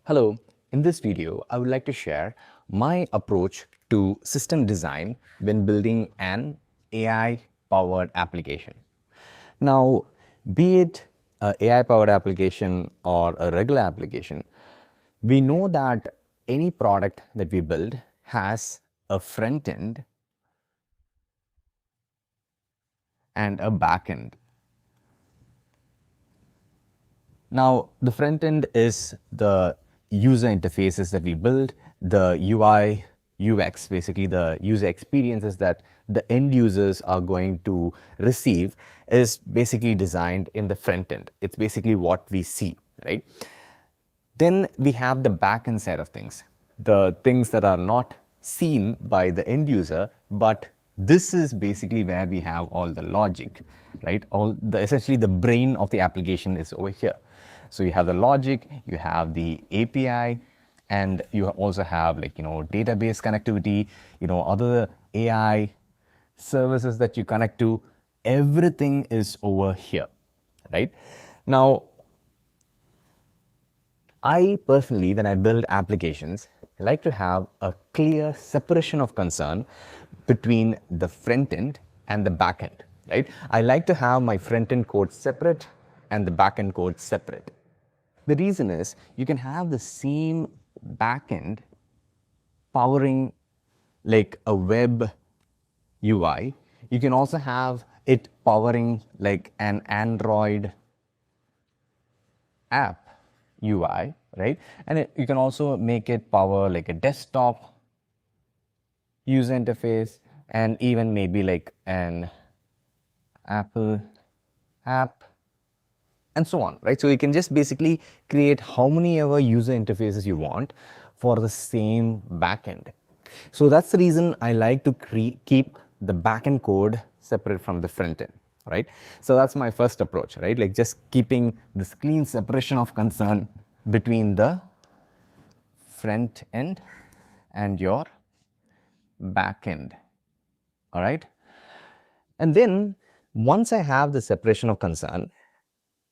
Hello, in this video, I would like to share my approach to system design when building an AI-powered application. Now, be it an AI-powered application or a regular application, we know that any product that we build has a front end and a back end. Now, the front end is the user interfaces that we build, the UI, UX, basically the user experiences that the end users are going to receive is basically designed in the front end. It's basically what we see, right? Then we have the back end side of things, the things that are not seen by the end user, but this is basically where we have all the logic, right? Essentially the brain of the application is over here. So you have the logic, you have the API, and you also have database connectivity, other AI services that you connect to. Everything is over here, right? Now, I personally, when I build applications, like to have a clear separation of concern between the front end and the back end, right? I like to have my front end code separate and the back end code separate. The reason is you can have the same back end powering like a web UI. You can also have it powering like an Android app UI, right? And you can also make it power like a desktop user interface and even maybe like an Apple app and so on, right? So you can just basically create how many ever user interfaces you want for the same backend. So that's the reason I like to keep the backend code separate from the front end, right? So that's my first approach, right? Like just keeping this clean separation of concern between the front end and your back end, all right? And then once I have the separation of concern,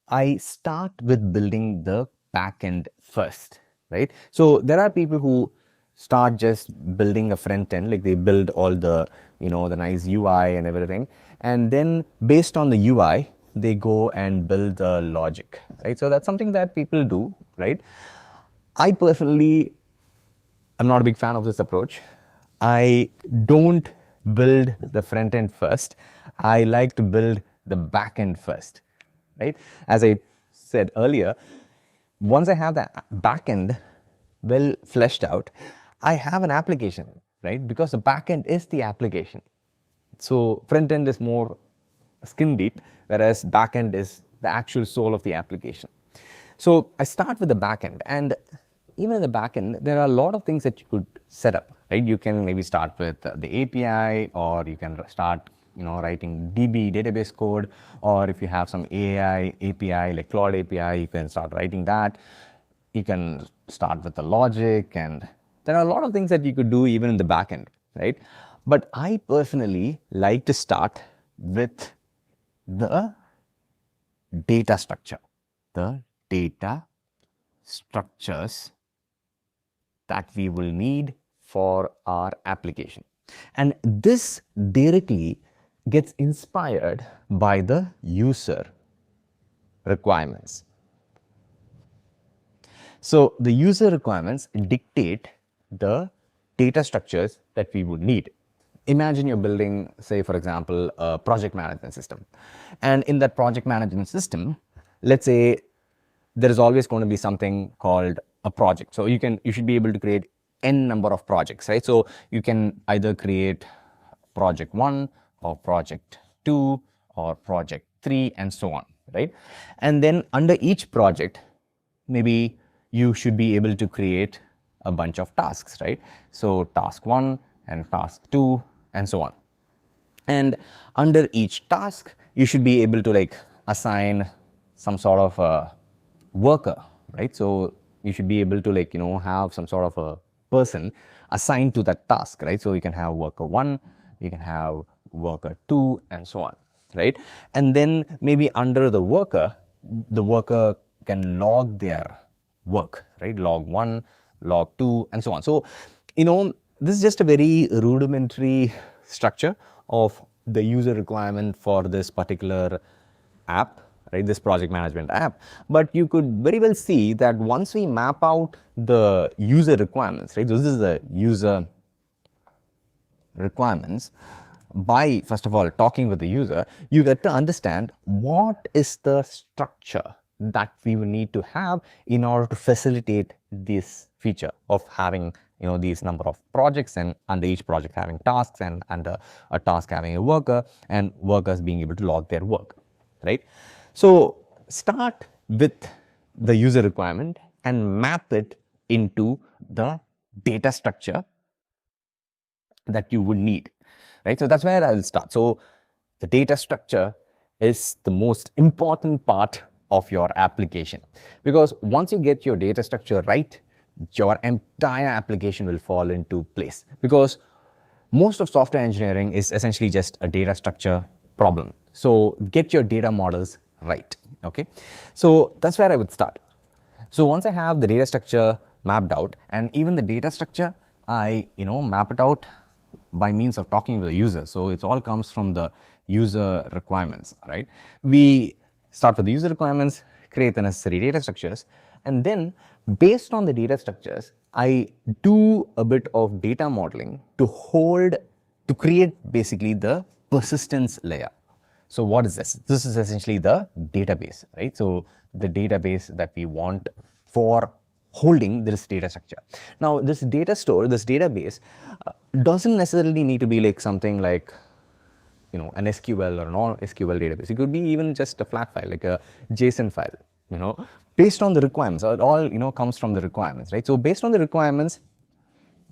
I start with building the backend first, right? So there are people who start just building a front end, like they build all the, the nice UI and everything. And then based on the UI, they go and build the logic, right? So that's something that people do, right? I personally am not a big fan of this approach. I don't build the front end first. I like to build the back end first, right? As I said earlier, once I have that back end well fleshed out, I have an application, right? Because the back end is the application. So front end is more skin deep, whereas back end is the actual soul of the application. So I start with the back end, and even in the back end, there are a lot of things that you could set up, right? You can maybe start with the API, or you can start writing DB database code, or if you have some AI API like Cloud API, you can start writing that. You can start with the logic, and there are a lot of things that you could do even in the backend, right? But I personally like to start with the data structure, the data structures that we will need for our application. And this directly gets inspired by the user requirements. So the user requirements dictate the data structures that we would need. Imagine you're building, say, for example, a project management system. And in that project management system, let's say there is always going to be something called a project. So you should be able to create n number of projects, right? So you can either create project 1 or project 2 or project 3 and so on, right? And then under each project, maybe you should be able to create a bunch of tasks, right? So task 1 and task 2 and so on. And under each task, you should be able to assign some sort of a worker, right? So you should be able to have some sort of a person assigned to that task, right? So you can have worker 1, you can have worker 2 and so on, right? And then maybe under the worker can log their work, right? Log 1, log 2, and so on. So, this is just a very rudimentary structure of the user requirement for this particular app, right? This project management app. But you could very well see that once we map out the user requirements, right? So this is the user requirements. By first of all talking with the user, you get to understand what is the structure that we will need to have in order to facilitate this feature of having these number of projects, and under each project having tasks, and under a task having a worker, and workers being able to log their work, right? So start with the user requirement and map it into the data structure that you would need, right? So that's where I'll start. So the data structure is the most important part of your application, because once you get your data structure right, your entire application will fall into place, because most of software engineering is essentially just a data structure problem. So get your data models right, okay? So that's where I would start. So once I have the data structure mapped out, and even the data structure, I map it out by means of talking with the user. So it all comes from the user requirements, right? We start with the user requirements, create the necessary data structures, and then based on the data structures, I do a bit of data modeling to create basically the persistence layer. So what is this? This is essentially the database, right? So the database that we want for holding this data structure. Now, this data store, this database doesn't necessarily need to be like something like an SQL or non-SQL database. It could be even just a flat file, like a JSON file, based on the requirements. It all comes from the requirements, right? So based on the requirements,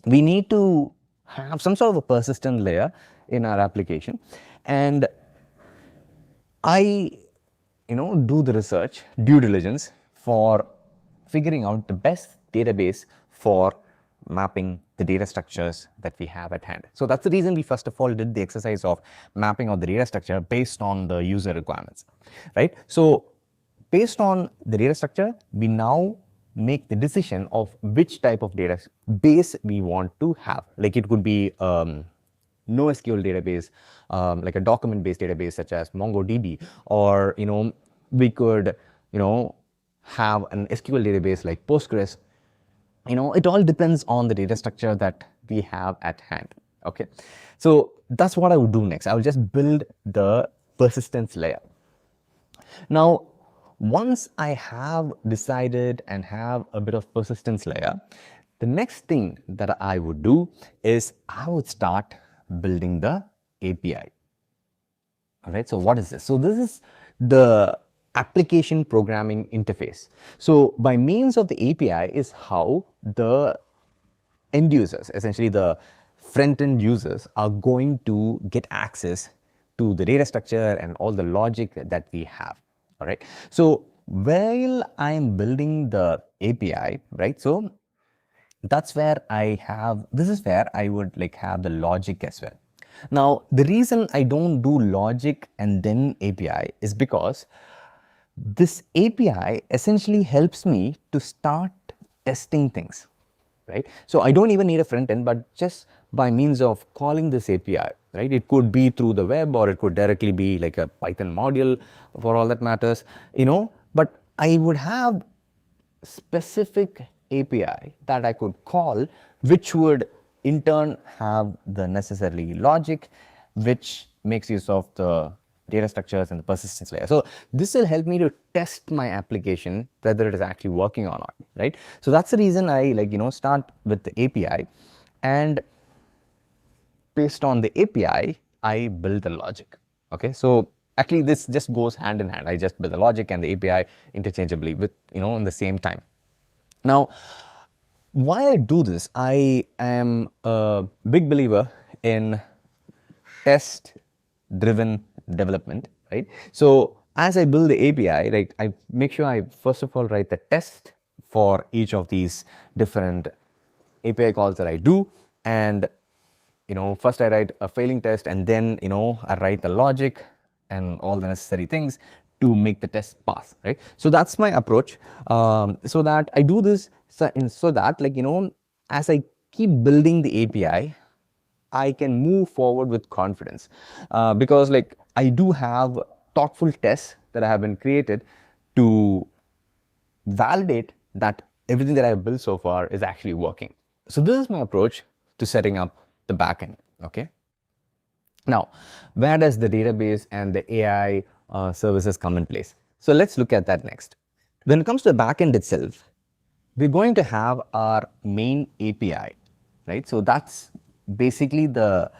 we need to have some sort of a persistent layer in our application, and I do the research, due diligence, for figuring out the best database for mapping the data structures that we have at hand. So that's the reason we first of all did the exercise of mapping out the data structure based on the user requirements, right? So based on the data structure, we now make the decision of which type of database we want to have. Like it could be NoSQL database, like a document-based database such as MongoDB, or we could have an SQL database like Postgres. It all depends on the data structure that we have at hand. Okay, so that's what I would do next. I will just build the persistence layer. Now, once I have decided and have a bit of persistence layer, the next thing that I would do is I would start building the API. All right, so what is this? So this is the application programming interface. So by means of the API is how the end users, essentially the front-end users, are going to get access to the data structure and all the logic that we have. All right, so while I'm building the API, right, so that's where this is where I would have the logic as well. Now, the reason I don't do logic and then API is because this API essentially helps me to start testing things, right? So I don't even need a front end, but just by means of calling this API, right? It could be through the web, or it could directly be like a Python module for all that matters, but I would have specific API that I could call, which would in turn have the necessary logic, which makes use of the data structures and the persistence layer. So this will help me to test my application, whether it is actually working or not, right? So that's the reason I start with the API, and based on the API, I build the logic. Okay, so actually this just goes hand in hand. I just build the logic and the API interchangeably with in the same time. Now, why I do this, I am a big believer in test-driven development, right? So as I build the API, right, I make sure I first of all write the test for each of these different API calls that I do, and first I write a failing test, and then I write the logic and all the necessary things to make the test pass, right? So that's my approach. So that I do this so that, like, as I keep building the API, I can move forward with confidence, because like I do have thoughtful tests that have been created to validate that everything that I've built so far is actually working. So this is my approach to setting up the backend. Okay. Now, where does the database and the AI services come in place? So let's look at that next. When it comes to the backend itself, we're going to have our main API, right? So that's basically the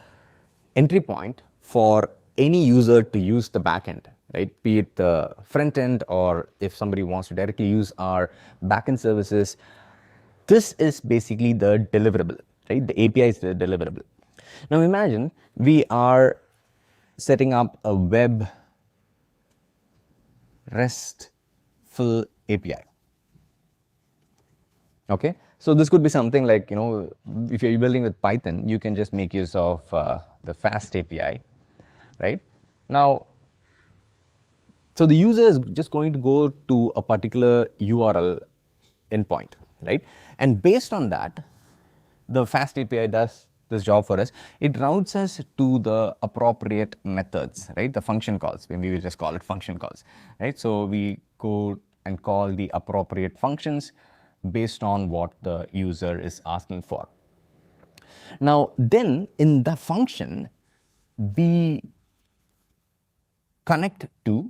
entry point for any user to use the backend, right? Be it the front end, or if somebody wants to directly use our backend services, this is basically the deliverable, right? The API is the deliverable. Now imagine we are setting up a web RESTful API. Okay, so this could be something like, if you're building with Python, you can just make use of the FastAPI, right? Now, so the user is just going to go to a particular URL endpoint, right? And based on that, the FastAPI does this job for us. It routes us to the appropriate methods, right? The function calls, maybe we just call it function calls, right? So we go and call the appropriate functions based on what the user is asking for. Now, then in the function, we connect to,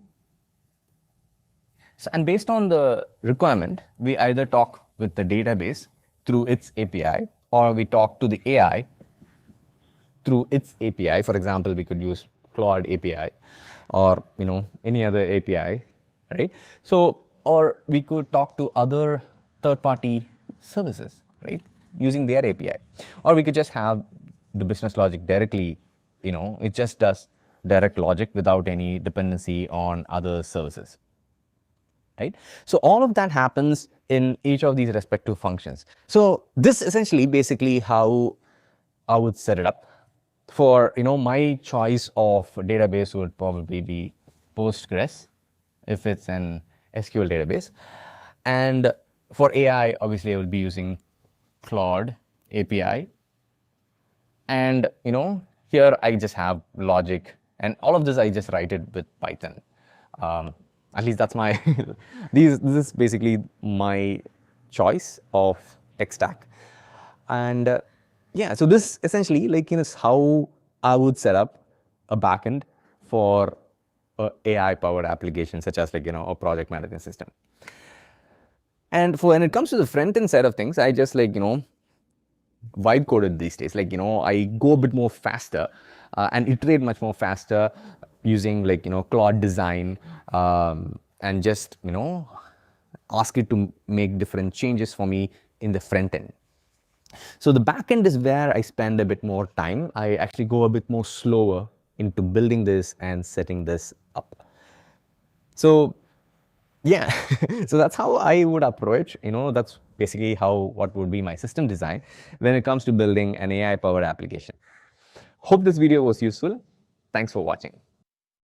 and based on the requirement, we either talk with the database through its API, or we talk to the AI through its API. For example, we could use Claude API, or any other API, right? So, or we could talk to other third-party services, right, using their API, or we could just have the business logic directly. It just does direct logic without any dependency on other services, right? So all of that happens in each of these respective functions. So this essentially basically how I would set it up. For my choice of database would probably be Postgres if it's an SQL database, and for AI obviously I will be using Claude API, and here I just have logic, and all of this I just write it with Python. At least that's my this is basically my choice of tech stack. And yeah, so this essentially is how I would set up a backend for a AI powered application such as a project management system. And when it comes to the front end side of things, I just vibe coded these days. I go a bit more faster and iterate much more faster using Claude design, and just ask it to make different changes for me in the front end. So the back end is where I spend a bit more time. I actually go a bit more slower into building this and setting this up. So yeah, so that's how I would approach, that's basically what would be my system design when it comes to building an AI powered application. Hope this video was useful. Thanks for watching.